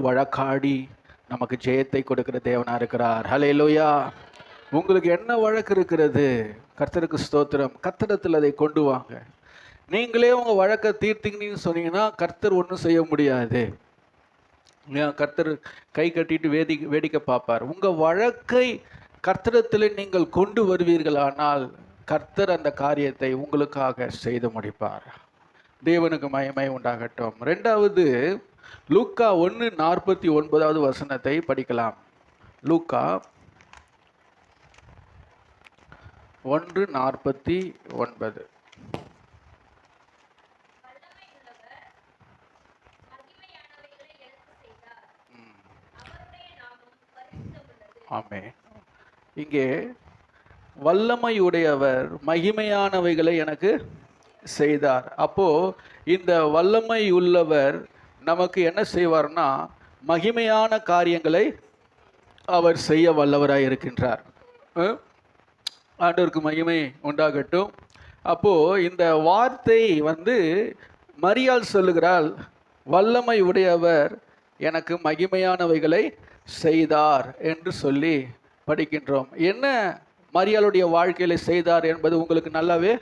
வழக்காடி நமக்கு ஜெயத்தை கொடுக்கிற தேவனா இருக்கிறார். ஹல்லேலூயா. உங்களுக்கு என்ன வழக்கு இருக்கிறது? கர்த்தருக்கு ஸ்தோத்திரம். கர்த்தரிடத்தில் அதை கொண்டு வாங்க. நீங்களே உங்க வழக்கை தீர்த்தீங்கன்னு சொன்னீங்கன்னா கர்த்தர் ஒன்றும் செய்ய முடியாது. கர்த்தர் கை கட்டிட்டு வேடிக்கை பார்ப்பார். உங்க வழக்கை கர்த்தரிடத்தில் நீங்கள் கொண்டு வருவீர்களானால் கர்த்தர் அந்த காரியத்தை உங்களுக்காக செய்து முடிப்பார். தேவனுக்கு மகிமை உண்டாகட்டும். ரெண்டாவது, லூக்கா 1:49 படிக்கலாம். லூக்கா 1:49. ஆமே. இங்கே வல்லமையுடையவர் மகிமையானவைகளை எனக்கு செய்தார். அப்போ இந்த வல்லமை உள்ளவர் நமக்கு என்ன செய்வார்னா மகிமையான காரியங்களை அவர் செய்ய வல்லவராய் இருக்கின்றார். ஆண்டவருக்கு மகிமை உண்டாகட்டும். அப்போ இந்த வார்த்தை மரியாள் சொல்லுகிறாள், வல்லமை உடையவர் எனக்கு மகிமையானவைகளை செய்தார் என்று சொல்லி படிக்கின்றோம். என்ன மரியாளுடைய வாழ்க்கையில செய்தார் என்பது உங்களுக்கு நல்லாவே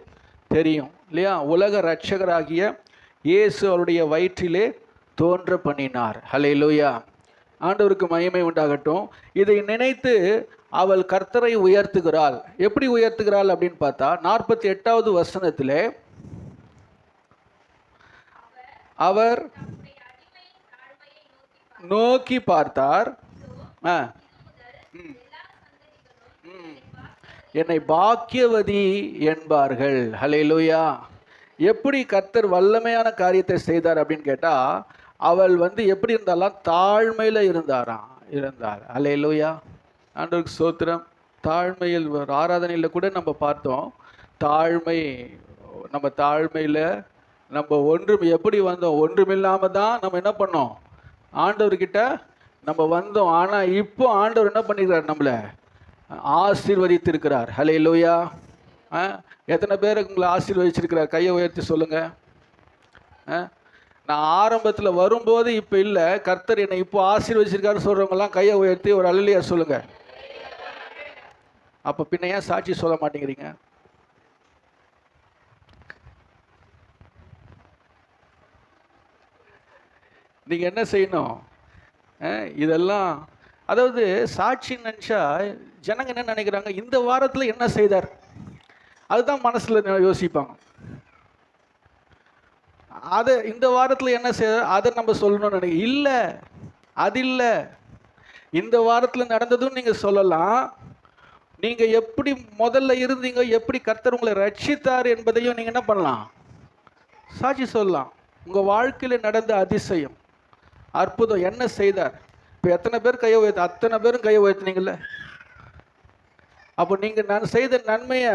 தெரியும் இல்லையா? உலக இரட்சகராகிய இயேசு அவருடைய வயிற்றிலே தோன்ற பண்ணினார். ஹல்லேலூயா. ஆண்டவருக்கு மகிமை உண்டாகட்டும். இதை நினைத்து அவள் கர்த்தரை உயர்த்துகிறாள். எப்படி உயர்த்துகிறாள் அப்படின்னு பார்த்தா 48வது வசனத்திலே அவர் நோக்கி பார்த்தார், என்னை பாக்கியவதி என்பார்கள். ஹல்லேலூயா. எப்படி கர்த்தர் வல்லமையான காரியத்தை செய்தார் அப்படின்னு கேட்டா, அவள் எப்படி இருந்தாலும் தாழ்மையில இருந்தார். ஹல்லேலூயா. ஆண்டவருக்கு ஸ்தோத்திரம். தாழ்மையில் ஆராதனையில் கூட நம்ம பார்த்தோம். தாழ்மை, நம்ம தாழ்மையில் நம்ம எப்படி வந்தோம், ஒன்றுமில்லாம தான் நம்ம என்ன பண்ணோம், ஆண்டவர்கிட்ட நம்ம வந்தோம். ஆனால் இப்போ ஆண்டவர் என்ன பண்ணிக்கிறார், நம்மளை ஆசீர்வதித்திருக்கிறார். ஹல்லேலூயா. எத்தனை பேருக்கு உங்களை ஆசீர்வதிச்சிருக்கிறார்? கையை உயர்த்தி சொல்லுங்க. நான் ஆரம்பத்தில் வரும்போது இப்போ இல்லை, கர்த்தர் என்னை இப்போ ஆசீர்வதிச்சிருக்காருன்னு சொல்றவங்கலாம் கையை உயர்த்தி ஒரு அல்லேலூயா சொல்லுங்க. அப்போ பின்ன ஏன் சாட்சி சொல்ல மாட்டேங்கிறீங்க? நீங்க என்ன செய்யணும்? இதெல்லாம் அதாவது சாட்சி நினச்சா ஜனங்க என்ன நினைக்கிறாங்க, இந்த வாரத்தில் என்ன செய்தார் அதுதான் மனசில் யோசிப்பாங்க. அதை இந்த வாரத்தில் என்ன செய்தார் அதை நம்ம சொல்லணும்னு நினைக்க இல்லை. அது இல்லை. இந்த வாரத்தில் நடந்ததும் நீங்கள் சொல்லலாம். நீங்கள் எப்படி முதல்ல இருந்தீங்க, எப்படி கர்த்தர் உங்களை ரட்சித்தார் என்பதையும் நீங்கள் என்ன பண்ணலாம், சாட்சி சொல்லலாம். உங்கள் வாழ்க்கையில் நடந்த அதிசயம், அற்புதம், என்ன செய்தார். இப்போ எத்தனை பேர் கையை உயர்த்து, அத்தனை பேரும் கையை உயர்த்தினீங்கல்ல. அப்போ நீங்கள் நான் செய்த நன்மையை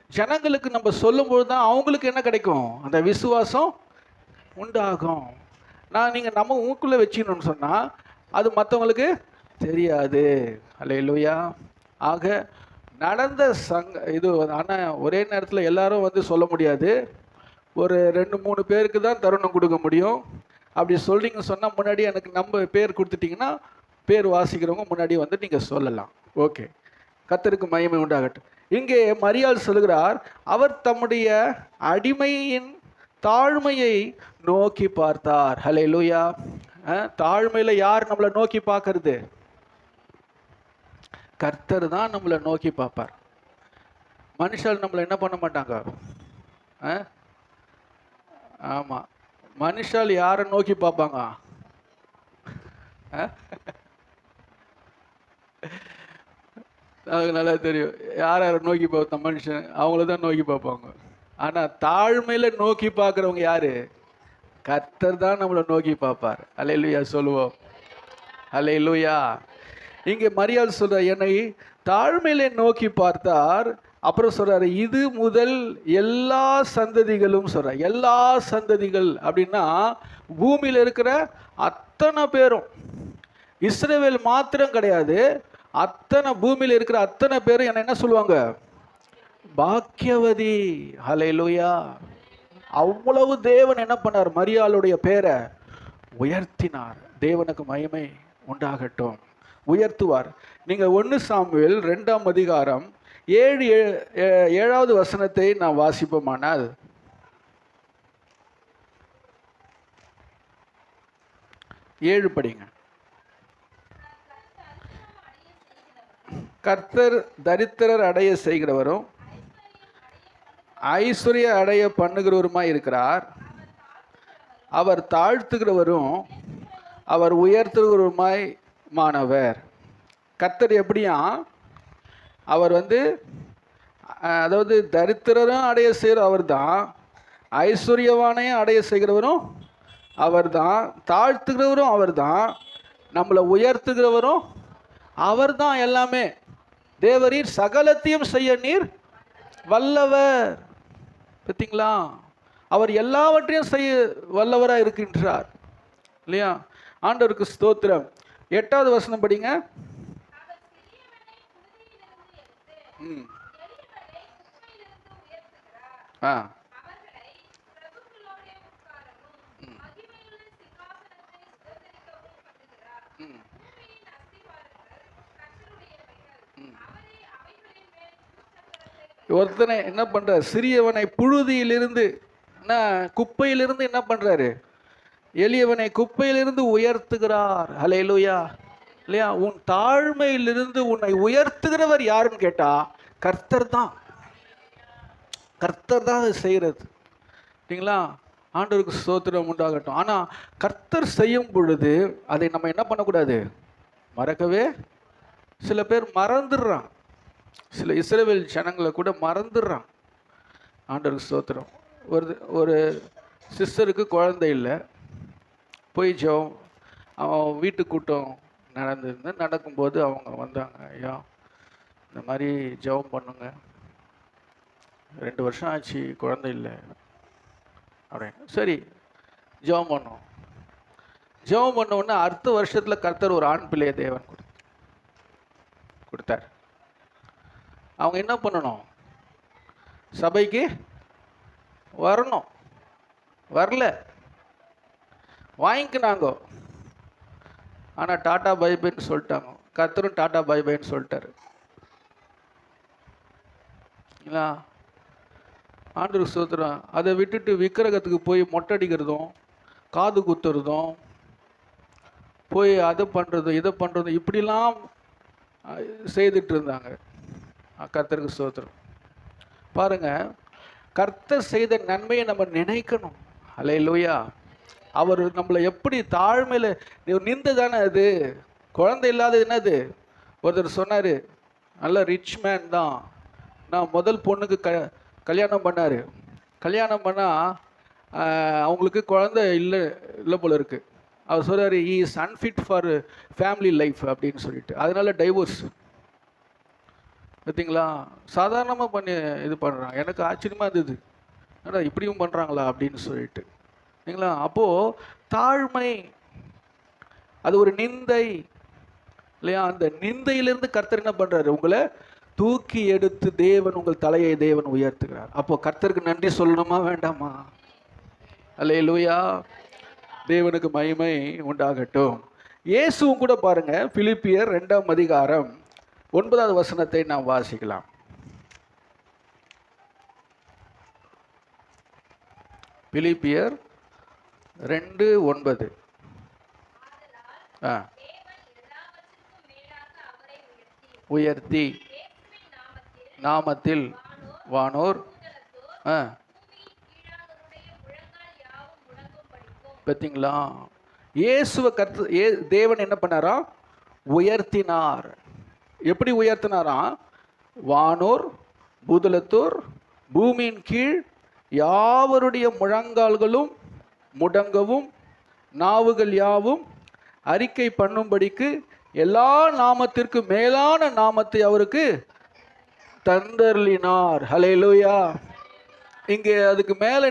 ஜனங்களுக்கு நம்ம சொல்லும்போது தான் அவங்களுக்கு என்ன கிடைக்கும், அந்த விசுவாசம் உண்டாகும். நீங்கள் நம்ம ஊக்குள்ளே வச்சுக்கணும்னு சொன்னால் அது மற்றவங்களுக்கு தெரியாது. ஹல்லேலூயா. ஆக நடந்த இது ஆனால் ஒரே நேரத்தில் எல்லாரும் சொல்ல முடியாது. ஒரு 2-3 பேருக்கு தான் தருணம் கொடுக்க முடியும். அப்படி சொல்கிறீங்கன்னு சொன்னால் முன்னாடி எனக்கு நம்ம பேர் கொடுத்துட்டிங்கன்னா பேர் வாசிக்கிறவங்க முன்னாடி நீங்கள் சொல்லலாம். ஓகே, கர்த்தருக்கு மகிமை உண்டாகட்டும். இங்கே மரியாள் சொல்லுகிறார், அவர் தம்முடைய அடிமையின் தாழ்மையை நோக்கி பார்த்தார். ஹல்லேலூயா. தாழ்மையில் யார் நம்மளை நோக்கி பார்க்கறது? கர்த்தர் தான் நம்மளை நோக்கி பார்ப்பார். மனுஷால் நம்மளை என்ன பண்ண மாட்டாங்க. ஆமாம், மனுஷால் யாரை நோக்கி பார்ப்பாங்க? நமக்கு நல்லா தெரியும் யார் யாரை நோக்கி பார்த்த மனுஷன், அவங்கள தான் நோக்கி பார்ப்பாங்க. ஆனால் தாழ்மையில் நோக்கி பார்க்குறவங்க யாரு? கர்த்தர் தான் நம்மளை நோக்கி பார்ப்பார். அல்லேலூயா சொல்லுவோம். அல்லேலூயா. இங்கே மரியாள் சொல்ற, என்னை தாழ்மையிலே நோக்கி பார்த்தார். அப்புறம் சொல்றாரு, இது முதல் எல்லா சந்ததிகளும் சொல்றார். எல்லா சந்ததிகள் அப்படின்னா பூமியில் இருக்கிற அத்தனை பேரும், இஸ்ரவேல் மாத்திரம் கிடையாது, அத்தனை பூமியில் இருக்கிற அத்தனை பேரும் என்ன சொல்லுவாங்க, பாக்கியவதி. ஹல்லேலூயா. அவ்வளவு தேவன் என்ன பண்ணார், மரியாளுடைய பேரை உயர்த்தினார். தேவனுக்கு மகிமை உண்டாகட்டும். உயர்த்துவார். நீங்க 1 சாமுவேல் 2ஆம் அதிகாரம் 7வது வசனத்தை நான் வாசிப்போமானால், 7 படிங்க. கர்த்தர் தரித்திரர் அடைய செய்கிறவரும் ஐஸ்வர்ய அடைய பண்ணுகிறவருமாய் இருக்கிறார். அவர் தாழ்த்துகிறவரும் அவர் உயர்த்துகிறவருமாய் மாணவர். கர்த்தர் எப்படியா, அவர் அதாவது தரித்திரரும் அடைய செய்கிற அவர் தான், ஐஸ்வர்யவானையும் அடைய செய்கிறவரும் அவர் தான், தாழ்த்துகிறவரும் அவர் தான், நம்மளை உயர்த்துகிறவரும் அவர் தான். எல்லாமே தேவரீர் சகலத்தையும் செய்ய நீர் வல்லவர். பார்த்தீங்களா? அவர் எல்லாவற்றையும் செய்ய வல்லவராக இருக்கின்றார் இல்லையா? ஆண்டவருக்கு ஸ்தோத்திரம். 8வது வசனம் படிங்க. ஒருத்தனை என்ன பண்றார்? சிறியவனை புழுதியிலிருந்து, குப்பையிலிருந்து என்ன பண்றாரு? எளியவனை குப்பையிலிருந்து உயர்த்துகிறார். ஹல்லேலூயா இல்லையா? உன் தாழ்மையிலிருந்து உன்னை உயர்த்துகிறவர் யாருன்னு கேட்டா கர்த்தர் தான். கர்த்தர் தான் அதை செய்கிறது இல்லைங்களா? ஆண்டவருக்கு ஸ்தோத்திரம் உண்டாகட்டும். ஆனால் கர்த்தர் செய்யும் பொழுது அதை நம்ம என்ன பண்ணக்கூடாது? மறக்கவே. சில பேர் மறந்துடுறான். சில இஸ்ரவேல் ஜனங்களை கூட மறந்துடுறான். ஆண்டவருக்கு ஸ்தோத்திரம். ஒரு சிஸ்டருக்கு குழந்தை இல்லை. போய் ஜெபம், அவன் வீட்டு கூட்டம் நடக்கும்போது அவங்க வந்தாங்க, ஐயா இந்த மாதிரி ஜெபம் பண்ணுங்க, 2 வருஷம் ஆச்சு குழந்தை இல்லை அப்படின்னு. சரி ஜெபம் பண்ணோம். ஜெபம் பண்ண உடனே அடுத்த வருஷத்தில் கர்த்தர் ஒரு ஆண் பிள்ளையை தேவன் கொடுத்தார். அவங்க என்ன பண்ணணும்? சபைக்கு வரணும். வரல, வாங்கிக்கினாங்க. ஆனால் டாட்டா பைபைன்னு சொல்லிட்டாங்க. கர்த்தரும் டாட்டா பைபைன்னு சொல்லிட்டாரு. இல்லைங்களா? ஆண்டவருக்கு ஸ்தோத்திரம். அதை விட்டுட்டு விக்கிரகத்துக்கு போய் மொட்டை அடிக்கிறதும், காது குத்துறதும், போய் அதை பண்ணுறதும் இதை பண்ணுறதும் இப்படிலாம் செய்துட்டு இருந்தாங்க. கர்த்தருக்கு ஸ்தோத்திரம். பாருங்க, கர்த்தர் செய்த நன்மையை நம்ம நினைக்கணும். அல்லேலூயா. அவர் நம்மளை எப்படி தாழ்மையில் நின்று தானே. அது குழந்தை இல்லாதது என்னது? ஒருத்தர் சொன்னார், நல்ல ரிச் மேன் தான், நான் முதல் பொண்ணுக்கு கல்யாணம் பண்ணார். கல்யாணம் பண்ணால் அவங்களுக்கு குழந்தை இல்லை போல இருக்குது. அவர் சொல்கிறார், ஈ is unfit for family life அப்படின்னு சொல்லிட்டு, அதனால டைவோர்ஸ். பார்த்தீங்களா? சாதாரணமாக பண்ணி இது பண்ணுறாங்க. எனக்கு ஆச்சரியமாக இருந்தது, ஏன்னா இப்படியும் பண்ணுறாங்களா அப்படின்னு சொல்லிட்டு. சரிங்களா? அப்போது தாழ்மை அது ஒரு நிந்தை இல்லையா? அந்த நிந்தையிலிருந்து கர்த்தர் என்ன பண்ணுறாரு? உங்களை தூக்கி எடுத்து தேவன் உங்கள் தலையை தேவன் உயர்த்துகிறார். அப்போ கர்த்தருக்கு நன்றி சொல்லணுமா வேண்டாமா? அல்லேலூயா. தேவனுக்கு மகிமை உண்டாகட்டும். இயேசுவும் கூட பாருங்க, பிலிப்பியர் 2ஆம் அதிகாரம் 9வது வசனத்தை நாம் வாசிக்கலாம். பிலிப்பியர் 2:9. உயர்த்தி நாமத்தில் வானோர் பார்த்தீங்களா? இயேசுவை தேவன் என்ன பண்ணாரா? உயர்த்தினார். எப்படி உயர்த்தினாரா? வானோர் பூதலத்தோர் பூமியின் கீழ் யாவருடைய முழங்கால்களும் முடங்கவும் நாவுகள் யாவும் அறிக்கை பண்ணும்படிக்கு எல்லா நாமத்திற்கு மேலான நாமத்தை அவருக்கு தந்தருளினார். ஹல்லேலூயா. இங்கே அதுக்கு மேலே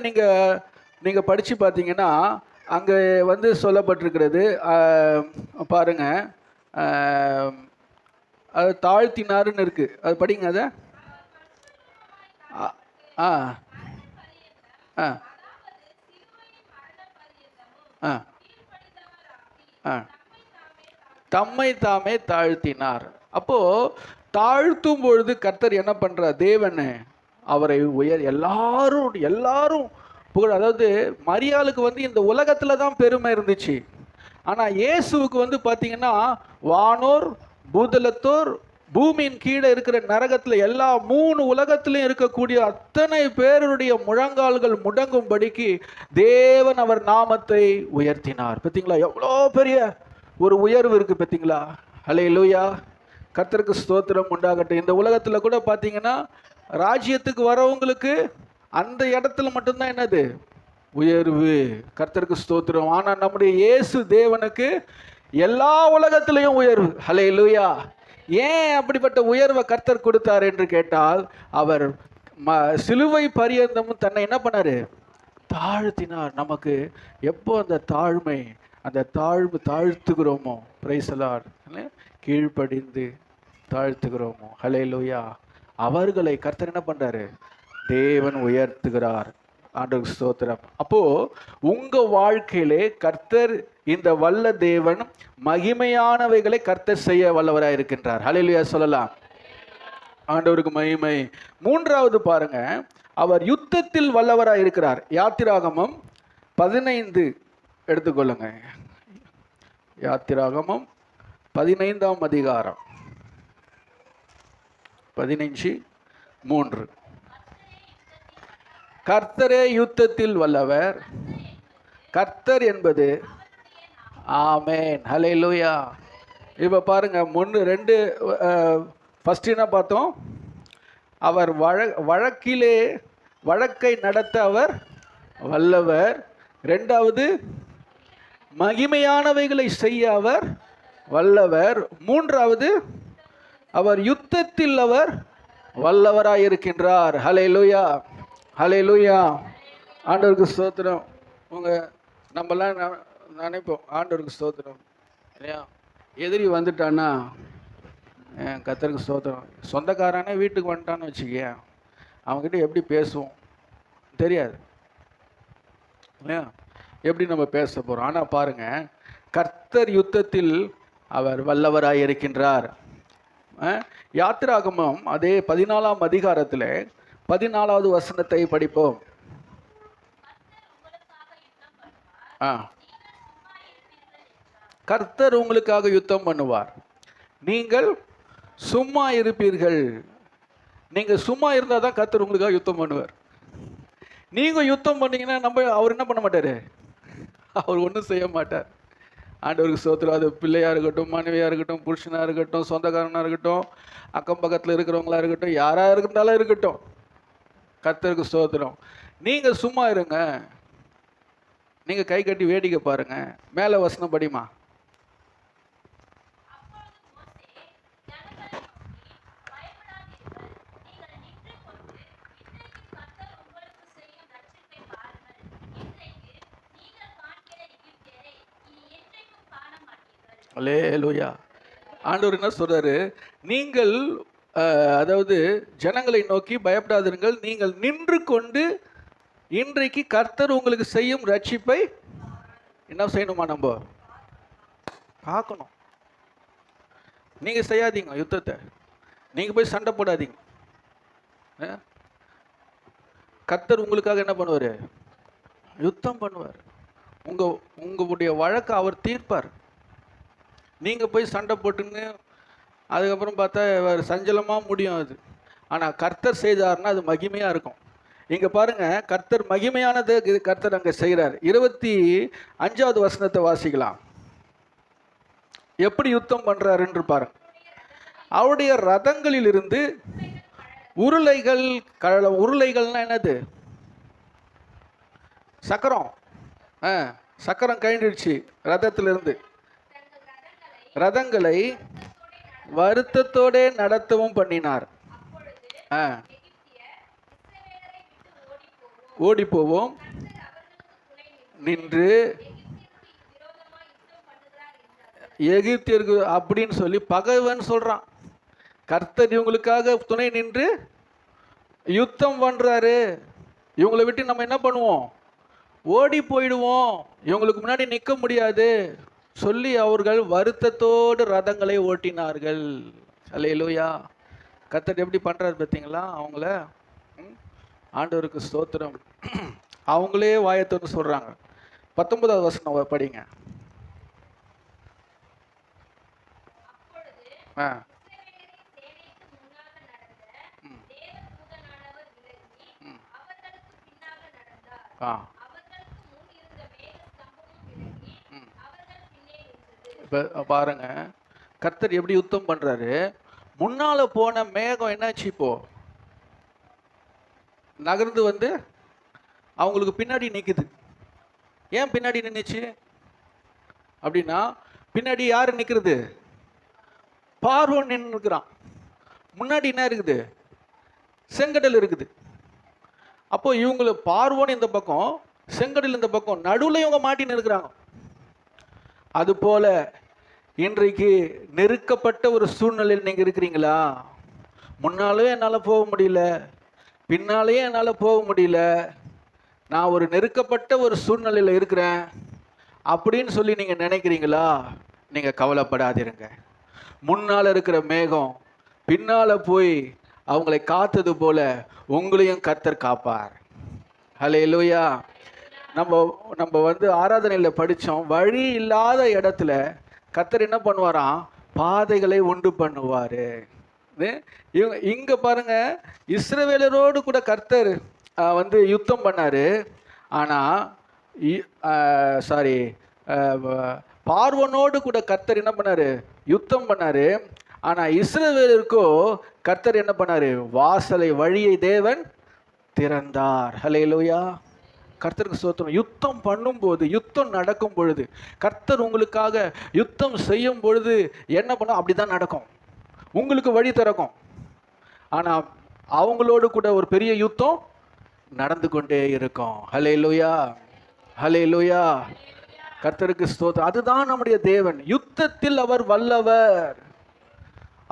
நீங்கள் படித்து பார்த்தீங்கன்னா அங்கே சொல்லப்பட்டிருக்கிறது பாருங்க, அது தாழ்த்தினாருன்னு இருக்கு. அது படிங்க. அதை ஆ ஆ ஆ ஆ, தம்மை தாமே தாழ்த்தினார். அப்போ தாழ்த்தும் பொழுது கர்த்தர் என்ன பண்றார்? தேவன் அவரை எல்லாரும் எல்லாரும் புகழ். அதாவது மரியாளுக்கு வந்து இந்த உலகத்துல தான் பெருமை இருந்துச்சு. ஆனா இயேசுவுக்கு வந்து பாத்தீங்கன்னா வானோர், பூதலத்தோர், பூமியின் கீழே இருக்கிற நரகத்துல எல்லா 3 உலகத்திலும் இருக்கக்கூடிய அத்தனை பேருடைய முழங்கால்கள் முடங்கும்படிக்கு தேவன் அவர் நாமத்தை உயர்த்தினார். பார்த்தீங்களா எவ்வளோ பெரிய ஒரு உயர்வு இருக்கு பார்த்தீங்களா? ஹல்லேலூயா, கர்த்தருக்கு ஸ்தோத்திரம் உண்டாகட்டும். இந்த உலகத்துல கூட பார்த்தீங்கன்னா ராஜ்யத்துக்கு வரவங்களுக்கு அந்த இடத்துல மட்டும்தான் என்னது? உயர்வு. கர்த்தருக்கு ஸ்தோத்திரம். ஆனா நம்முடைய இயேசு தேவனுக்கு எல்லா உலகத்திலையும் உயர்வு. ஹல்லேலூயா. ஏன் அப்படிப்பட்ட உயர்வை கர்த்தர் கொடுத்தார் என்று கேட்டால், அவர் சிலுவை பரியந்தமும் தன்னை என்ன பண்ணாரு? தாழ்த்தினார். நமக்கு எப்போ அந்த தாழ்மை, அந்த தாழ்த்துகிறோமோ, பிரைஸ் தி லார்ட், கீழ்ப்படிந்து தாழ்த்துகிறோமோ, ஹல்லேலூயா, அவர்களை கர்த்தர் என்ன பண்றாரு? தேவன் உயர்த்துகிறார். ஆண்டவருக்கு ஸ்தோத்திரம். அப்போ உங்க வாழ்க்கையிலே கர்த்தர், இந்த வல்ல தேவன் மகிமையானவைகளை கர்த்தர் செய்ய வல்லவராய் இருக்கின்றார். ஹல்லேலூயா சொல்லலாம். ஆண்டவருக்கு மகிமை. 3வது பாருங்க, அவர் யுத்தத்தில் வல்லவராய் இருக்கிறார். யாத்திராகமம் 15 எடுத்துக்கொள்ளுங்க. யாத்திராகமம் 15ஆம் அதிகாரம் 15:3. கர்த்தரே யுத்தத்தில் வல்லவர். கர்த்தர் என்பது, ஆமென், ஹல்லேலூயா. இப்போ பாருங்க, 2 ஃபர்ஸ்ட் என்ன பார்த்தோம்? அவர் வழக்கை நடத்த அவர் வல்லவர். 2வது மகிமையானவைகளை செய்ய அவர் வல்லவர். 3வது அவர் யுத்தத்தில் அவர் வல்லவராயிருக்கின்றார். ஹல்லேலூயா, ஹல்லேலூயா. ஆண்டவருக்கு ஸ்தோத்திரம். நம்மலாம் நினைப்போம், ஆண்டவருக்கு ஸ்தோத்திரம் இல்லையா, எதிரி வந்துட்டான்னா கர்த்தருக்கு ஸ்தோத்திரம், சொந்தக்காரனே வீட்டுக்கு வந்துட்டான்னு வச்சுக்க, அவங்ககிட்ட எப்படி பேசுவோம் தெரியாது இல்லையா, எப்படி நம்ம பேச போகிறோம். ஆனால் பாருங்க, கர்த்தர் யுத்தத்தில் அவர் வல்லவராய் இருக்கின்றார். யாத்திராகமம் அதே 14ஆம் அதிகாரத்தில் 14வது வசனத்தை படிப்போம். கர்த்தர் உங்களுக்காக யுத்தம் பண்ணுவார், நீங்கள் சும்மா இருப்பீர்கள். நீங்க சும்மா இருந்தா தான் கர்த்தர் உங்களுக்காக யுத்தம் பண்ணுவார். நீங்க யுத்தம் பண்ணீங்கன்னா அவர் என்ன பண்ண மாட்டாரு? அவர் ஒன்றும் செய்ய மாட்டார். ஆண்டவருக்கு ஸ்தோத்திரம். அது பிள்ளையா இருக்கட்டும், மனைவியா இருக்கட்டும், புருஷனா இருக்கட்டும், சொந்தக்காரனா இருக்கட்டும், அக்கம் பக்கத்தில் இருக்கிறவங்களா இருக்கட்டும், யாரா இருந்தாலும் இருக்கட்டும், கர்த்தருக்கு ஸ்தோத்திரம். நீங்க சும்மா இருங்க, நீங்க கை கட்டி வேடிக்கை பாருங்க. மேல வசனம் படிமா. அல்லேலூயா. ஆண்டவர் என்ன சொல்றாரு? நீங்கள் அதாவது ஜனங்களை நோக்கி பயப்படாதீர்கள், நீங்கள் நின்று கொண்டு இன்றைக்கு கர்த்தர் உங்களுக்கு செய்யும் ரட்சிப்பை என்ன செய்யணுமா? நம்ம பார்க்கணும். நீங்க செய்யாதீங்க யுத்தத்தை, நீங்க போய் சண்டை போடாதீங்க. கர்த்தர் உங்களுக்காக என்ன பண்ணுவார்? யுத்தம் பண்ணுவார். உங்களுடைய வழக்கை அவர் தீர்ப்பார். நீங்கள் போய் சண்டை போட்டுன்னு அதுக்கப்புறம் பார்த்தா சஞ்சலமாக முடியும் அது. ஆனால் கர்த்தர் செய்தார்னா அது மகிமையாக இருக்கும். இங்கே பாருங்க, கர்த்தர் மகிமையானது கர்த்தர் அங்கே செய்கிறார். 25வது வசனத்தை வாசிக்கலாம். எப்படி யுத்தம் பண்ணுறாருன்னு பாருங்க. அவருடைய ரதங்களில் இருந்து உருளைகள்னா என்னது? சக்கரம். சக்கரம் கழிஞ்சிடுச்சு ரதத்திலிருந்து. ரதங்களை வருத்தத்தோட நடத்தவும் பண்ணினார். ஓடி போவோம் நின்று எகிப்தியருக்கு அப்படின்னு சொல்லி பகைவன் சொல்றான். கர்த்தர் இவங்களுக்காக துணை நின்று யுத்தம் பண்றாரு. இவங்களை விட்டு நம்ம என்ன பண்ணுவோம்? ஓடி போயிடுவோம். இவங்களுக்கு முன்னாடி நிற்க முடியாது. சொல்லி அவர்கள் வருத்தத்தோடு ரதங்களை ஓட்டினார்கள். அல்லேலூயா. கர்த்தர் எப்படி பண்றாரு பார்த்தீங்களா அவங்கள? ஆண்டவருக்கு ஸ்தோத்திரம். அவங்களே வாயத்தோடு சொல்றாங்க. 19வது வசனம் படிங்க. இப்போ பாருங்க, கர்த்தர் எப்படி யுத்தம் பண்றாரு. முன்னால போன மேகம் என்னாச்சு, இப்போ நகர்ந்து வந்து அவங்களுக்கு பின்னாடி நிக்குது. ஏன் பின்னாடி நின்னுச்சு அப்படின்னா, பின்னாடி யாரு நிக்கிறது? பார்வோன் நின்னுக்கிறான். முன்னாடி என்ன இருக்குது? செங்கடல் இருக்குது. அப்போ இவங்களை பார்வோன் இந்த பக்கம், செங்கடல் இந்த பக்கம், நடுவில் இவங்க மாட்டின்னு இருக்கிறாங்க. அது போல இன்றைக்கு நெருக்கப்பட்ட ஒரு சூழ்நிலையில் நீங்க இருக்கிறீங்களா? முன்னாலே என்னால் போக முடியல, பின்னாலேயே என்னால் போக முடியல, நான் ஒரு நெருக்கப்பட்ட ஒரு சூழ்நிலையில் இருக்கிறேன் அப்படின்னு சொல்லி நீங்கள் நினைக்கிறீங்களா? நீங்கள் கவலைப்படாதிருங்க. முன்னால் இருக்கிற மேகம் பின்னால் போய் அவங்களை காத்தது போல உங்களையும் கர்த்தர் காப்பார். ஹல்லேலூயா. நம்ம ஆராதனையில் படித்தோம், வழி இல்லாத இடத்துல கர்த்தர் என்ன பண்ணுவாராம்? பாதைகளை உண்டு பண்ணுவார். இங்க பாருங்க, இஸ்ரவேலரோடு கூட கர்த்தர் யுத்தம் பண்ணாரு. ஆனால் பார்வோனோடு கூட கர்த்தர் என்ன பண்ணாரு? யுத்தம் பண்ணாரு. ஆனால் இஸ்ரவேலருக்கோ கர்த்தர் என்ன பண்ணாரு? வாசலை, வழியை தேவன் திறந்தார். ஹல்லேலூயா. கர்த்தருக்கு ஸ்தோத்திரம். யுத்தம் பண்ணும்போது, யுத்தம் நடக்கும் பொழுது, கர்த்தர் உங்களுக்காக யுத்தம் செய்யும் பொழுது என்ன பண்ண? அப்படிதான் நடக்கும். உங்களுக்கு வழி திறக்கும். ஆனால் அவங்களோடு கூட ஒரு பெரிய யுத்தம் நடந்து கொண்டே இருக்கும். ஹல்லேலூயா, ஹல்லேலூயா. கர்த்தருக்கு ஸ்தோத்திரம். அதுதான் நம்முடைய தேவன். யுத்தத்தில் அவர் வல்லவர்.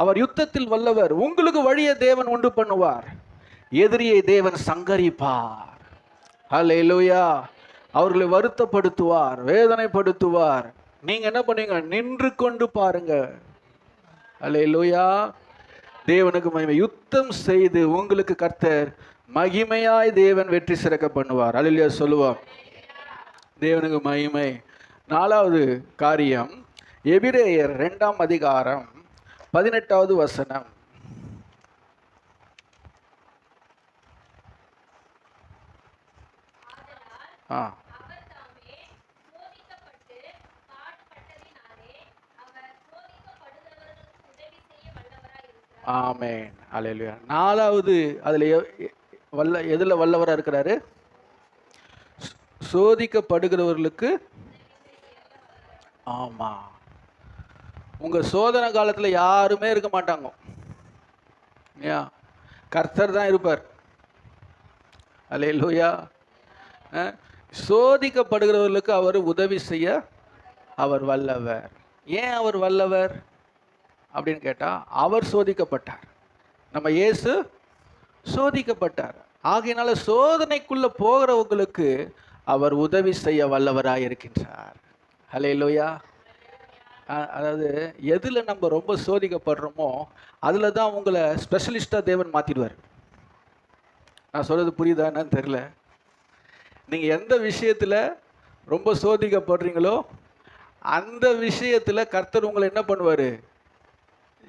அவர் யுத்தத்தில் வல்லவர். உங்களுக்கு வழியை தேவன் உண்டு பண்ணுவார். எதிரியை தேவன் சங்கரிப்பார். ஹல்லேலூயா. அவர்களை வருத்தப்படுத்துவார், வேதனைப்படுத்துவார். நீங்க என்ன பண்ணுவீங்க? நின்று கொண்டு பாருங்க. ஹல்லேலூயா. தேவனுக்கு மகிமை. யுத்தம் செய்து உங்களுக்கு கர்த்தர் மகிமையாய் தேவன் வெற்றி சிறக்க பண்ணுவார். ஹல்லேலூயா சொல்லுவோம். தேவனுக்கு மகிமை. 4வது காரியம், எபிரேயர் 2ஆம் அதிகாரம் 18வது வசனம். ஆமென். அல்லேலூயா. 4வது அதுல எதுல வல்லவரா இருக்கிறாரு? சோதிக்கப்படுகிறவர்களுக்கு. ஆமா, உங்க சோதனை காலத்துல யாருமே இருக்க மாட்டாங்க. கர்த்தர் தான் இருப்பார். அல்லேலூயா. சோதிக்கப்படுகிறவர்களுக்கு அவர் உதவி செய்ய அவர் வல்லவர். ஏன் அவர் வல்லவர் அப்படின்னு கேட்டால், அவர் சோதிக்கப்பட்டார். நம்ம இயேசு சோதிக்கப்பட்டார். ஆகையினால சோதனைக்குள்ள போகிறவங்களுக்கு அவர் உதவி செய்ய வல்லவராக இருக்கின்றார். ஹல்லேலூயா. அதாவது எதில் நம்ம ரொம்ப சோதிக்கப்படுறோமோ அதில் தான் உங்களை ஸ்பெஷலிஸ்டாக தேவன் மாற்றிடுவார். நான் சொல்கிறது புரியுதா என்னன்னு தெரியல. நீங்கள் எந்த விஷயத்தில் ரொம்ப சோதிக்கப்படுறீங்களோ அந்த விஷயத்தில் கர்த்தர் உங்களை என்ன பண்ணுவார்?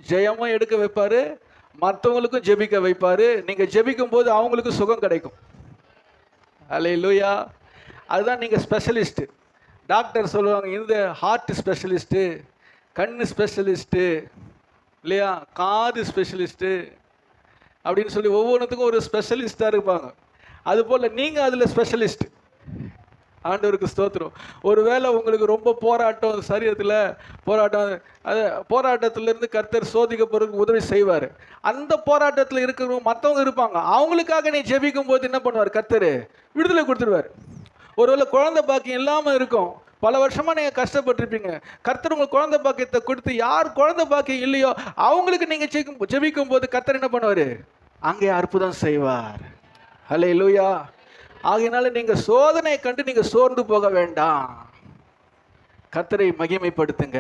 ஜெயமும் எடுக்க வைப்பார், மற்றவங்களுக்கும் ஜெபிக்க வைப்பார். நீங்கள் ஜெபிக்கும் போது அவங்களுக்கு சுகம் கிடைக்கும். அல்லேலூயா. அதுதான் நீங்கள் ஸ்பெஷலிஸ்ட்டு. டாக்டர் சொல்லுவாங்க, இந்த ஹார்ட் ஸ்பெஷலிஸ்ட்டு, கண் ஸ்பெஷலிஸ்ட்டு, இல்லையா, காது ஸ்பெஷலிஸ்ட்டு அப்படின்னு சொல்லி ஒவ்வொன்றுத்துக்கும் ஒரு ஸ்பெஷலிஸ்டாக இருப்பாங்க. அதுபோல் நீங்கள் அதில் ஸ்பெஷலிஸ்ட். ஆண்டவருக்கு ஸ்தோத்திரம். ஒருவேளை உங்களுக்கு ரொம்ப போராட்டம், சரீரத்தில் போராட்டம், அது போராட்டத்திலேருந்து கர்த்தர் சோதிக்கப்படுறதுக்கு உதவி செய்வார். அந்த போராட்டத்தில் இருக்கிறவங்க மற்றவங்க இருப்பாங்க, அவங்களுக்காக நீ ஜெபிக்கும் போது என்ன பண்ணுவார்? கர்த்தர் விடுதலை கொடுத்துருவார். ஒருவேளை குழந்தை பாக்கியம் இல்லாமல் இருக்கும், பல வருஷமாக நீங்கள் கஷ்டப்பட்டுருப்பீங்க. கர்த்தர் உங்களுக்கு குழந்தை பாக்கியத்தை கொடுத்து, யார் குழந்தை பாக்கியம் இல்லையோ அவங்களுக்கு நீங்கள் ஜெபிக்கும் போது கர்த்தர் என்ன பண்ணுவார்? அங்கே அற்புதம் செய்வார். ஹல்லேலூயா. ஆகையினால நீங்கள் சோதனை கண்டு நீங்கள் சோர்ந்து போக வேண்டாம். கர்த்தரை மகிமைப்படுத்துங்க.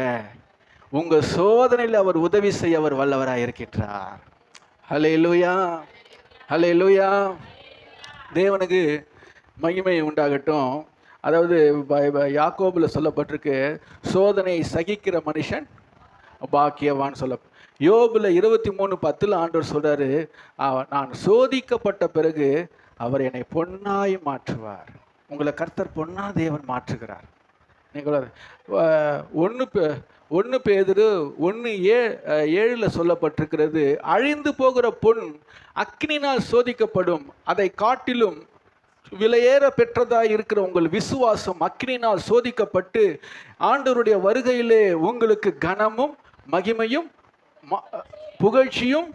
உங்க சோதனையில் அவர் உதவி செய்ய அவர் வல்லவராக இருக்கின்றார். ஹல்லேலூயா, ஹல்லேலூயா. தேவனுக்கு மகிமை உண்டாகட்டும். அதாவது யாக்கோபுல சொல்லப்பட்டிருக்கு, சோதனை சகிக்கிற மனுஷன் பாக்கியவான் சொல்ல. யோபுல 23:10 ஆண்டவர் சொல்றாரு, நான் சோதிக்கப்பட்ட பிறகு அவர் என்னை பொன்னாய் மாற்றுவார். உங்களை கர்த்தர் பொன்னா தேவன் மாற்றுகிறார். நீங்கள் 1 பேதுரு 1:7 சொல்லப்பட்டிருக்கிறது, அழிந்து போகிற பொன் அக்கினினால் சோதிக்கப்படும், அதை காட்டிலும் விலையேற பெற்றதாய் இருக்கிற உங்கள் விசுவாசம் அக்கினினால் சோதிக்கப்பட்டு ஆண்டவருடைய வருகையிலே உங்களுக்கு கனமும் மகிமையும் புகழ்ச்சியும்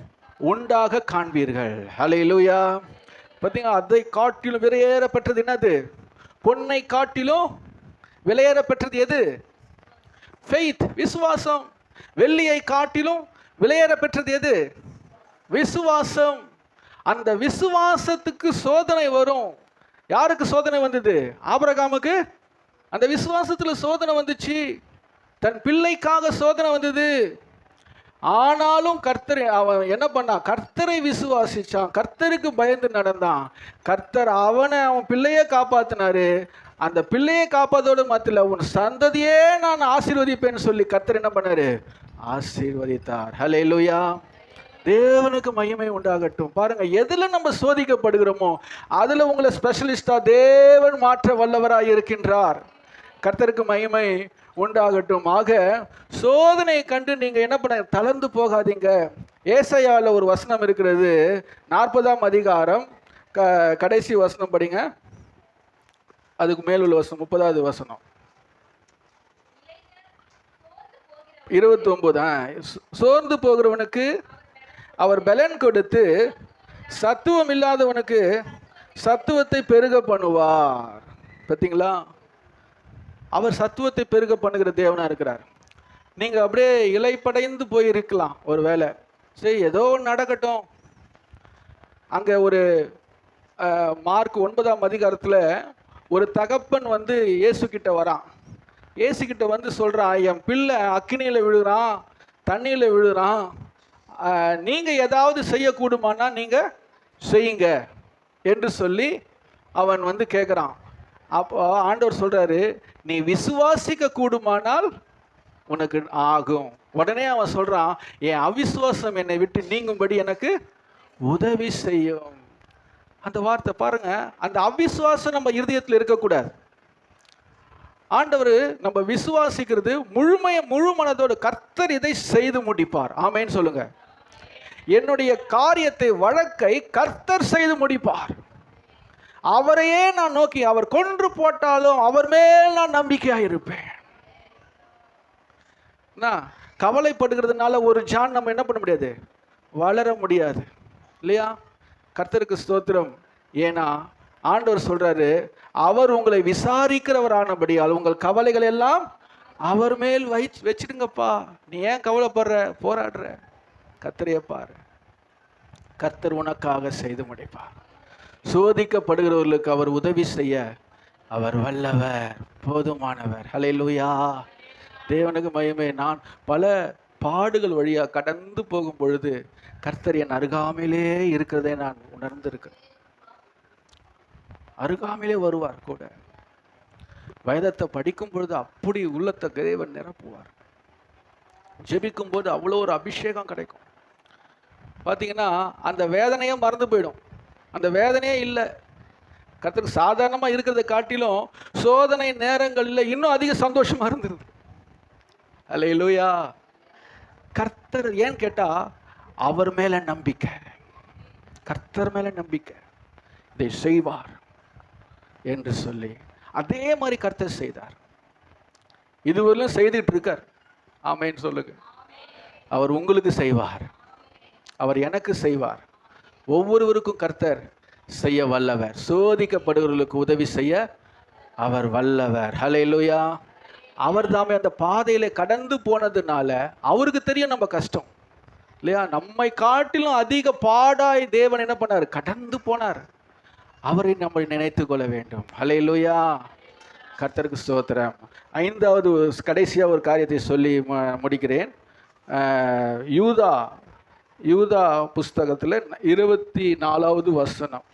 உண்டாக காண்பீர்கள். ஹல்லேலூயா. பார்த்தீங்களா, அதை காட்டிலும் விலையேற பெற்றது என்னது? பொன்னை காட்டிலும் விலையேற பெற்றது எது? ஃபெய்த், விசுவாசம். வெள்ளியை காட்டிலும் விலையேற பெற்றது எது? விசுவாசம். அந்த விசுவாசத்துக்கு சோதனை வரும். யாருக்கு சோதனை வந்தது? ஆபிரகாமுக்கு அந்த விசுவாசத்தில் சோதனை வந்துச்சு. தன் பிள்ளைக்காக சோதனை வந்தது. ஆனாலும் கர்த்தர் அவன் என்ன பண்ணான்? கர்த்தரை விசுவாசிச்சான், கர்த்தருக்கு பயந்து நடந்தான். கர்த்தர் அவன் பிள்ளையே காப்பாத்தினாரு. அந்த பிள்ளையை காப்பாதோடு மாத்திர உன் சந்ததியே நான் ஆசீர்வதிப்பேன்னு சொல்லி கர்த்தர் என்ன பண்ணாரு? ஆசீர்வதித்தார். ஹல்லேலூயா. தேவனுக்கு மகிமை உண்டாகட்டும். பாருங்க, எதுல நம்ம சோதிக்கப்படுகிறோமோ அதுல உங்களை ஸ்பெஷலிஸ்டா தேவன் மாற்ற வல்லவராய் இருக்கின்றார். கர்த்தருக்கு மகிமை உண்டாகட்டும். ஆக சோதனையை கண்டு நீங்க என்ன பண்ண தளர்ந்து போகாதீங்க. ஏசாயால ஒரு வசனம் இருக்கிறது, 40ஆம் அதிகாரம் கடைசி வசனம் படிங்க. அதுக்கு மேலுள்ள வசனம் 30வது வசனம் 29. சோர்ந்து போகிறவனுக்கு அவர் பலன் கொடுத்து சத்துவம் இல்லாதவனுக்கு சத்துவத்தை பெருக பண்ணுவார். பார்த்தீங்களா, அவர் சத்துவத்தை பெருக பண்ணுகிற தேவனா இருக்கிறார். நீங்க அப்படியே இலைப்படைந்து போயிருக்கலாம். ஒரு வேலை சரி ஏதோ நடக்கட்டும். அங்க ஒரு மார்க் 9ஆம் அதிகாரத்தில் ஒரு தகப்பன் வந்து இயேசு கிட்ட வரான். இயேசு கிட்ட வந்து சொல்றான், என் பிள்ளை அக்கினியில் விழுகிறான், தண்ணியில் விழுகிறான், நீங்க ஏதாவது செய்யக்கூடுமானா நீங்க செய்யுங்க என்று சொல்லி அவன் வந்து கேட்குறான். அப்போ ஆண்டவர் சொல்றாரு, நீ விசுவாசிக்க கூடுமானால் உனக்கு ஆகும். உடனே அவன் சொல்றான், என் அவிசுவாசம் என்னை விட்டு நீங்கும்படி எனக்கு உதவி செய்யும். அந்த வார்த்தை பாருங்க, அந்த அவிசுவாசம் நம்ம இருதயத்தில் இருக்கக்கூடாது. ஆண்டவர் நம்ம விசுவாசிக்கிறது முழு மனதோடு கர்த்தர் இதை செய்து முடிப்பார். ஆமேன்னு சொல்லுங்க. என்னுடைய காரியத்தை வழக்கை கர்த்தர் செய்து முடிப்பார். அவரையே நான் நோக்கி, அவர் கொன்று போட்டாலும் அவர் மேல் நான் நம்பிக்கையாக இருப்பேன். கவலைப்படுகிறதுனால ஒரு ஜான் நம்ம என்ன பண்ண முடியாது? வளர முடியாது இல்லையா? கர்த்தருக்கு ஸ்தோத்திரம். ஏன்னா ஆண்டவர் சொல்றாரு, அவர் உங்களை விசாரிக்கிறவரானபடியால் உங்கள் கவலைகள் எல்லாம் அவர் மேல் வச்சிடுங்கப்பா. நீ ஏன் கவலைப்படுற, போராடுற? கர்த்தரையே பாரு, கர்த்தர் உனக்காக செய்து முடிப்பார். சோதிக்கப்படுகிறவர்களுக்கு அவர் உதவி செய்ய அவர் வல்லவர், போதுமானவர். ஹல்லேலூயா. தேவனுக்கு மகிமை. நான் பல பாடுகள் வழியாக கடந்து போகும் பொழுது கர்த்தர் என் அருகாமையிலே இருக்கிறதை நான் உணர்ந்திருக்கிறேன். அருகாமையிலே வருவார் கூட. வேதத்தை படிக்கும் பொழுது அப்படி உள்ளத்தை தேவன் நிரப்புவார். ஜெபிக்கும் போது அவ்வளோ ஒரு அபிஷேகம் கிடைக்கும். பார்த்தீங்கன்னா அந்த வேதனையே மறந்து போயிடும். அந்த வேதனையே இல்லை. கர்த்தருக்கு சாதாரணமாக இருக்கிறத காட்டிலும் சோதனை நேரங்களில் இன்னும் அதிக சந்தோஷமாக இருந்துருது. அல்லேலூயா. கர்த்தர் ஏன்னு கேட்டால் அவர் மேலே நம்பிக்கை, கர்த்தர் மேலே நம்பிக்கை, இதை செய்வார் என்று சொல்லி அதே மாதிரி கர்த்தர் செய்தார். இதுவரையிலும் செய்துட்டு இருக்கார். ஆமேன்னு சொல்லுங்க. அவர் உங்களுக்கு செய்வார், அவர் எனக்கு செய்வார். ஒவ்வொருவருக்கும் கர்த்தர் செய்ய வல்லவர். சோதிக்கப்படுகிறவர்களுக்கு உதவி செய்ய அவர் வல்லவர். ஹல்லேலூயா. அவர் தாமே அந்த பாதையில கடந்து போனதுனால அவருக்கு தெரியும் நம்ம கஷ்டம் இல்லையா? நம்மை காட்டிலும் அதிக பாடாய் தேவன் என்ன பண்ணார்? கடந்து போனார். அவரை நம்ம நினைத்து கொள்ள வேண்டும். ஹல்லேலூயா. கர்த்தருக்கு ஸ்தோத்திரம். ஐந்தாவது கடைசியாக ஒரு காரியத்தை சொல்லி முடிக்கிறேன். யூதா யூதா புஸ்தகத்தில் 24வது வசனம்.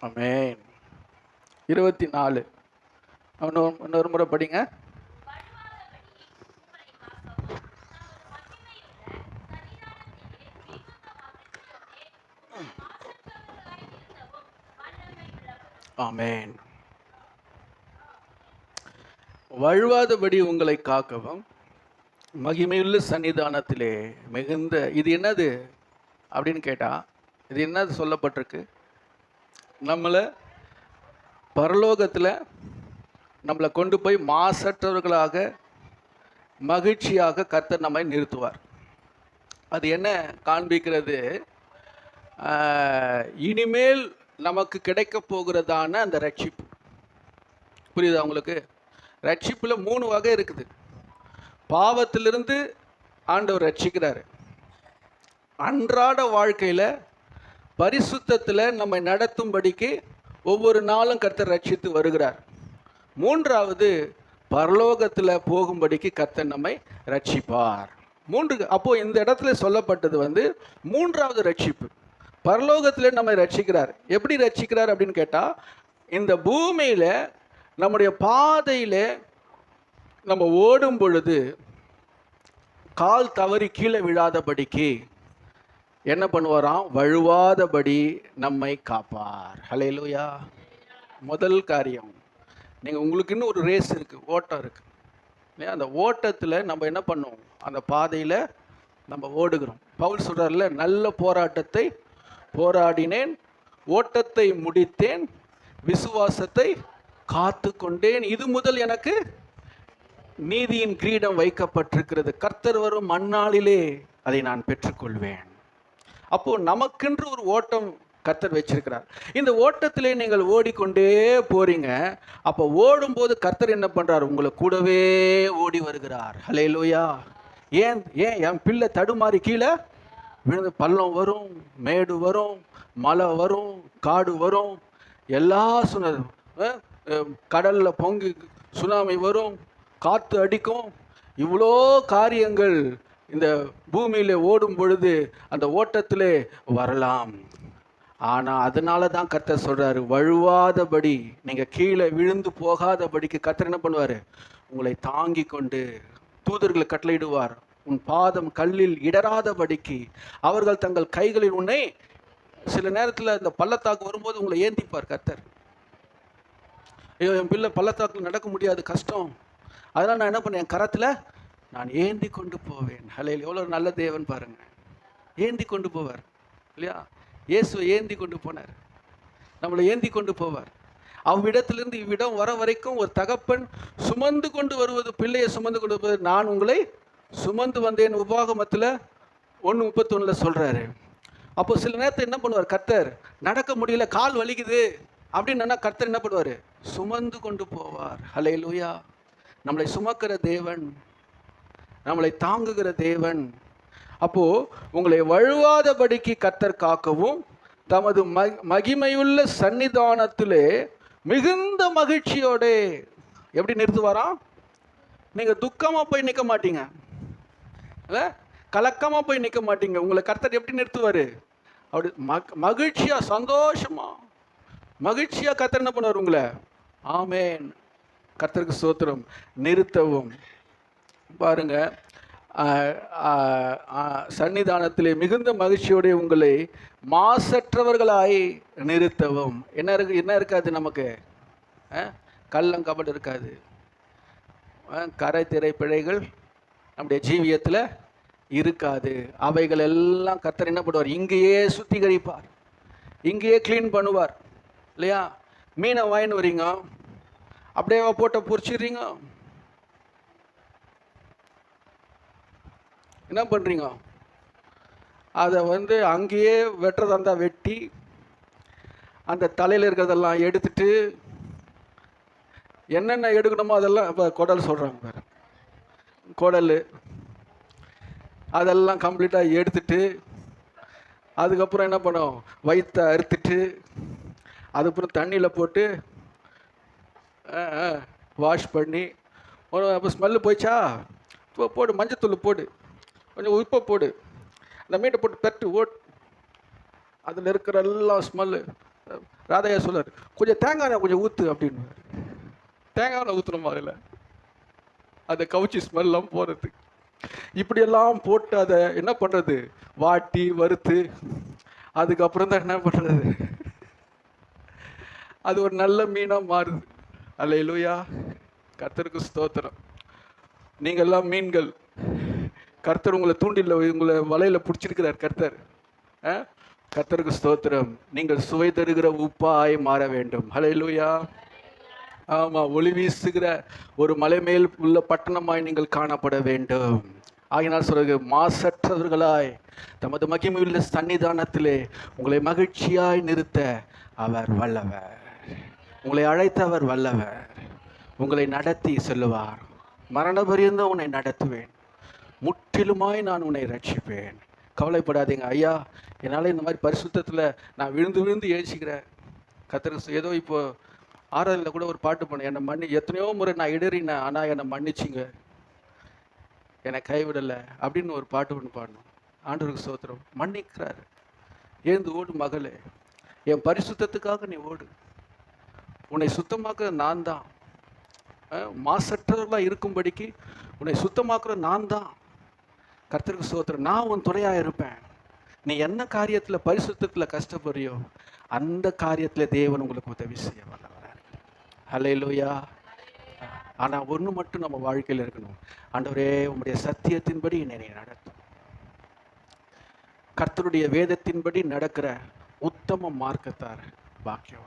ஆமென். 24 இன்னொரு முறை படிங்க. ஆமென். வழுவாதபடி உங்களை காக்கவும் மகிமையுள்ள சன்னிதானத்திலே மிகுந்த, இது என்னது அப்படின்னு கேட்டால், இது என்னது சொல்லப்பட்டிருக்கு? நம்மளை பரலோகத்தில் நம்மளை கொண்டு போய் மாசற்றவர்களாக மகிழ்ச்சியாக கர்த்தர் நம்மை நிறுத்துவார். அது என்ன காண்பிக்கிறது? இனிமேல் நமக்கு கிடைக்க போகிறதான அந்த ரட்சிப்பு. புரியுதா உங்களுக்கு? ரட்சிப்பில் 3 வகை இருக்குது. பாவத்திலிருந்து ஆண்டவர் ரட்சிக்கிறாரு. அன்றாட வாழ்க்கையில் பரிசுத்தத்தில் நம்மை நடத்தும்படிக்கு ஒவ்வொரு நாளும் கர்த்தர் ரட்சித்து வருகிறார். 3வது, பரலோகத்தில் போகும்படிக்கு கர்த்தர் நம்மை ரட்சிப்பார். 3. அப்போது இந்த இடத்துல சொல்லப்பட்டது 3வது ரட்சிப்பு. பரலோகத்தில் நம்மை ரட்சிக்கிறார். எப்படி ரட்சிக்கிறார் அப்படின்னு கேட்டால், இந்த பூமியில் நம்முடைய பாதையில் நம்ம ஓடும் பொழுது கால் தவறி கீழே விழாதபடிக்கு என்ன பண்ணுவாராம்? வழுவாதபடி நம்மை காப்பார். ஹல்லேலூயா. முதல் காரியம், நீங்கள் உங்களுக்கு இன்னும் ஒரு ரேஸ் இருக்குது, ஓட்டம் இருக்குது இல்லையா? அந்த ஓட்டத்தில் நம்ம என்ன பண்ணுவோம்? அந்த பாதையில் நம்ம ஓடுகிறோம். பவுல் சொல்கிறார்ல, நல்ல போராட்டத்தை போராடினேன், ஓட்டத்தை முடித்தேன், விசுவாசத்தை காத்து கொண்டேன், இது முதல் எனக்கு நீதியின் கிரீடம் வைக்கப்பட்டிருக்கிறது, கர்த்தர் வரும் மண்ணாளிலே அதை நான் பெற்றுக்கொள்வேன். அப்போ நமக்கென்று ஒரு ஓட்டம் கர்த்தர் வச்சிருக்கிறார். இந்த ஓட்டத்திலே நீங்கள் ஓடிக்கொண்டே போறீங்க. அப்போ ஓடும்போது கர்த்தர் என்ன பண்றார்? உங்களை கூடவே ஓடி வருகிறார். ஹல்லேலூயா. ஏன் என் பிள்ளை தடுமாறி கீழே விழுந்து, பள்ளம் வரும், மேடு வரும், மலை வரும், காடு வரும், எல்லா கடலில் பொங்கி சுனாமி வரும், காற்று அடிக்கும், இவ்வளோ காரியங்கள் இந்த பூமியில் ஓடும் பொழுது அந்த ஓட்டத்திலே வரலாம். ஆனால் அதனால தான் கர்த்தர் சொல்கிறாரு, வழுவாதபடி, நீங்கள் கீழே விழுந்து போகாதபடிக்கு கர்த்தர் என்ன பண்ணுவார்? உங்களை தாங்கி கொண்டு தூதர்களை கட்டளையிடுவார். உன் பாதம் கல்லில் இடராதபடிக்கு அவர்கள் தங்கள் கைகளில் உன்னை, சில நேரத்தில் இந்த பள்ளத்தாக்கு வரும்போது உங்களை ஏந்திப்பார் கர்த்தர். ஐயோ, என் பிள்ளை பள்ளத்தாக்கில் நடக்க முடியாது, கஷ்டம், அதனால் நான் என்ன பண்ணேன்? என் கரத்தில் நான் ஏந்தி கொண்டு போவேன். ஹல்லேலூயா. எவ்வளோ நல்ல தேவன் பாருங்க. ஏந்தி கொண்டு போவார் இல்லையா? இயேசுவை ஏந்தி கொண்டு போனார், நம்மளை ஏந்தி கொண்டு போவார். அவ்விடத்திலிருந்து இவ்விடம் வர வரைக்கும் ஒரு தகப்பன் சுமந்து கொண்டு வருவது, பிள்ளையை சுமந்து கொண்டு வருவது, நான் உங்களை சுமந்து வந்தேன். உபாகமத்தில் 1:31 சொல்கிறாரு. அப்போ சில நேரத்தில் என்ன பண்ணுவார் கர்த்தர்? நடக்க முடியல, கால் வலிக்குது அப்படின்னு கர்த்தர் என்ன பண்ணுவார்? சுமந்து கொண்டு போவார். ஹல்லேலூயா. நம்மளை சுமக்கிற தேவன், நம்மளை தாங்குகிற தேவன். அப்போ உங்களை வழுவாதபடிக்கு கர்த்தர் காக்கவும் தமது மகிமையுள்ள சன்னிதானத்திலே மிகுந்த மகிழ்ச்சியோட எப்படி நிறுத்துவாராம்? நீங்கள் துக்கமாக போய் நிற்க மாட்டீங்க, கலக்கமாக போய் நிற்க மாட்டீங்க. உங்களை கர்த்தர் எப்படி நிறுத்துவார்? அப்படி மகிழ்ச்சியாக, சந்தோஷமா, மகிழ்ச்சியாக கர்த்தர் என்ன பண்ணுவார்? உங்களை, ஆமேன், கர்த்தருக்கு ஸ்தோத்திரம், நிறுத்தவும். பாருங்க, சன்னிதானத்திலே மிகுந்த மகிழ்ச்சியோட உங்களை மாசற்றவர்களாய் நிறுத்தவும். என்ன இருக்காது நமக்கு? கள்ளங்கபடு இருக்காது, கரை திரை பிழைகள் நம்முடைய ஜீவியத்தில் இருக்காது. அவைகள் எல்லாம் கர்த்தர் என்ன பண்ணுவார்? இங்கேயே சுத்திகரிப்பார், இங்கேயே க்ளீன் பண்ணுவார் இல்லையா? மீனை வாங்கின்னு வரீங்க, அப்படியே போட்ட பொரிச்சிடுறீங்க, என்ன பண்ணுறீங்க? அதை அங்கேயே வெட்டுறதா இருந்தால் வெட்டி அந்த தலையில் இருக்கிறதெல்லாம் எடுத்துட்டு என்னென்ன எடுக்கணுமோ அதெல்லாம் இப்போ குடல் சொல்கிறாங்க பாரு, குடல் அதெல்லாம் கம்ப்ளீட்டாக எடுத்துட்டு அதுக்கப்புறம் என்ன பண்ணோம், வயிற்றை அறுத்துட்டு அதுக்கப்புறம் தண்ணியில் போட்டு வாஷ் பண்ணி அப்போ ஸ்மெல்லு போயிடுச்சா, போடு மஞ்சத்தூள் போடு, கொஞ்சம் உப்பை போடு, அந்த மீட்டை போட்டு பெட்டு ஓட், அதில் இருக்கிற எல்லாம் ஸ்மெல்லு. ராதையா சொல்லார், கொஞ்சம் தேங்காய் எண்ணெய் கொஞ்சம் ஊற்று அப்படின்னு. தேங்காய் எண்ணெய் ஊற்றுறோமா அதில், அதை கவுச்சி ஸ்மெல்லாம் போகிறது. இப்படியெல்லாம் போட்டு அதை என்ன பண்ணுறது, வாட்டி வறுத்து அதுக்கப்புறம் தான் என்ன பண்ணுறது, அது ஒரு நல்ல மீனாக மாறுது. அல்லேலூயா, கர்த்தருக்கு ஸ்தோத்திரம். நீங்கள் எல்லாம் மீன்கள், கர்த்தர் உங்களை தூண்டில் உங்களை வலையில் பிடிச்சிருக்கிறார் கர்த்தர். கர்த்தருக்கு ஸ்தோத்திரம். நீங்கள் சுவை தருகிற உப்பாய் மாற வேண்டும். அல்லேலூயா. ஆமாம், ஒளி வீசுகிற ஒரு மலை மேல் உள்ள பட்டணமாய் நீங்கள் காணப்பட வேண்டும். ஆகினால் சொல்றது, மாசற்றவர்களாய் தமது மகிமையுள்ள சன்னிதானத்திலே உங்களை மகிழ்ச்சியாய் நிறுத்த அவர் வல்லவர். உங்களை அழைத்தவர் வல்லவர். உங்களை நடத்தி செல்லுவார். மரண பரியந்தம் உன்னை நடத்துவேன், முற்றிலுமாய் நான் உன்னை ரட்சிப்பேன். கவலைப்படாதீங்க ஐயா, என்னால் இந்த மாதிரி பரிசுத்தத்தில் நான் விழுந்து விழுந்து ஏசிக்கிறேன். கர்த்தருக்கு ஏதோ இப்போ ஆறாவதுல கூட ஒரு பாட்டு பண்ணேன், என்னை எத்தனையோ முறை நான் இடறினேன், ஆனால் என்னை மன்னிச்சிங்க, என்னை கைவிடலை அப்படின்னு ஒரு பாட்டு ஒன்று பாடணும். ஆண்டவருக்கு ஸ்தோத்திரம். மன்னிக்கிறார். எழுந்து ஓடு மகளே, என் பரிசுத்தத்துக்காக நீ ஓடு. உன்னை சுத்தமாக்குற நான் தான். மாசற்றவர்களாக இருக்கும்படிக்கு உன்னை சுத்தமாக்குற நான் தான். கர்த்தருக்கு ஸ்தோத்திரம். நான் உன் துணையாக இருப்பேன். நீ என்ன காரியத்தில் பரிசுத்தத்தில் கஷ்டப்படுறியோ அந்த காரியத்தில் தேவன் உங்களுக்கு உதவி செய்ய வல்லவரார். அல்லேலூயா. ஆனால் ஒன்று மட்டும் நம்ம வாழ்க்கையில் இருக்கணும், ஆண்டவரே உம்முடைய சத்தியத்தின்படி என்னை நடத்தும். கர்த்தருடைய வேதத்தின்படி நடக்கிற உத்தம மார்க்கத்தார் பாக்கியம்.